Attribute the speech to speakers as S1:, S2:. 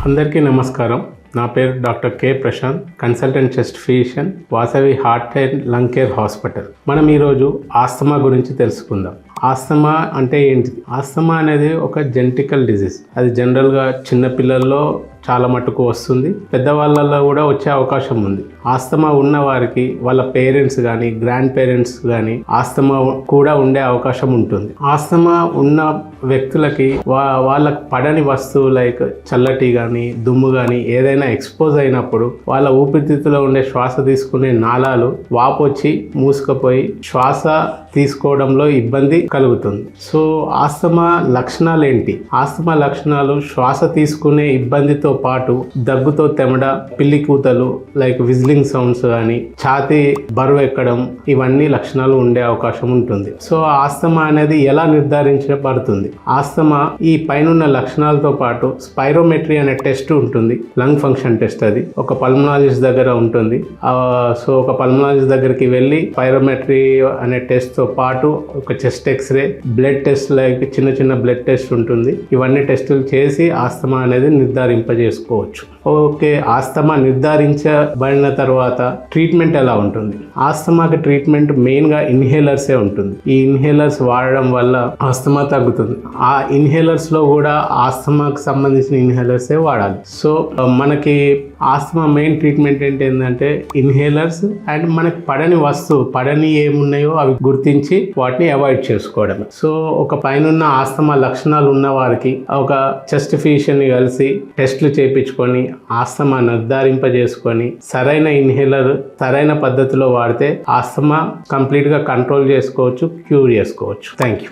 S1: అందరికీ నమస్కారం. నా పేరు doctor K Prashant, consultant chest physician, Vasavi heart and lung care hospital. మనం ఈరోజు ఆస్తమా గురించి తెలుసుకుందాం. ఆస్తమా అంటే ఏంటి? ఆస్తమా అనేది ఒక జెనెటికల్ డిజీజ్. అది జనరల్గా చిన్నపిల్లల్లో చాలా మటుకు వస్తుంది, పెద్దవాళ్ళల్లో కూడా వచ్చే అవకాశం ఉంది. ఆస్తమా ఉన్న వారికి వాళ్ళ పేరెంట్స్ కానీ గ్రాండ్ పేరెంట్స్ కానీ ఆస్తమా కూడా ఉండే అవకాశం ఉంటుంది. ఆస్తమా ఉన్న వ్యక్తులకి వాళ్ళకి పడని వస్తువు లైక్ చల్లటి కానీ దుమ్ము కానీ ఏదైనా ఎక్స్పోజ్ అయినప్పుడు వాళ్ళ ఊపిరితిత్తులో ఉండే శ్వాస తీసుకునే నాళాలు వాపొచ్చి మూసుకుపోయి శ్వాస తీసుకోవడంలో ఇబ్బంది కలుగుతుంది. సో ఆస్తమా లక్షణాలు ఏంటి? ఆస్తమా లక్షణాలు శ్వాస తీసుకునే ఇబ్బందితో పాటు దగ్గుతో తెమడ, పిల్లి కూతలు లైక్ విజిలింగ్ సౌండ్స్ కానీ ఛాతీ బరువు ఎక్కడం, ఇవన్నీ లక్షణాలు ఉండే అవకాశం ఉంటుంది. సో ఆస్తమా అనేది ఎలా నిర్ధారించబడుతుంది? ఆస్తమా ఈ పైనున్న లక్షణాలతో పాటు స్పైరోమెట్రీ అనే టెస్ట్ ఉంటుంది, లంగ్ ఫంక్షన్ టెస్ట్. అది ఒక పల్మనాలజిస్ట్ దగ్గర ఉంటుంది. సో ఒక పల్మనాలజిస్ట్ దగ్గరికి వెళ్ళి స్పైరోమెట్రీ అనే టెస్ట్ తో పాటు ఒక chest x-ray, blood test like చిన్న చిన్న బ్లడ్ టెస్ట్ ఉంటుంది. ఇవన్నీ టెస్టులు చేసి ఆస్తమా అనేది నిర్ధారింపజేసుకోవచ్చు. ఓకే, ఆస్తమా నిర్ధారించబడిన తర్వాత ట్రీట్మెంట్ ఎలా ఉంటుంది? ఆస్తమాకి ట్రీట్మెంట్ మెయిన్గా ఇన్హేలర్సే ఉంటుంది. ఈ ఇన్హేలర్స్ వాడడం వల్ల ఆస్తమా తగ్గుతుంది. ఆ ఇన్హేలర్స్లో కూడా ఆస్తమాకి సంబంధించిన ఇన్హేలర్సే వాడాలి. సో మనకి ఆస్తమా మెయిన్ ట్రీట్మెంట్ ఏంటంటే ఇన్హేలర్స్ అండ్ మనకి పడని ఏమున్నాయో అవి గుర్తించి వాటిని అవాయిడ్ చేసుకోవడం. సో ఒక పైన ఆస్తమా లక్షణాలు ఉన్న వారికి ఒక చెస్ట్ ఫిజిషియన్ని కలిసి టెస్టులు చేయించుకొని ఆస్తమా నిర్ధారింపజేసుకొని సరైన ఇన్హేలర్ సరైన పద్ధతిలో వాడితే ఆస్తమా కంప్లీట్గా కంట్రోల్ చేసుకోవచ్చు, క్యూర్ చేసుకోవచ్చు. Thank you.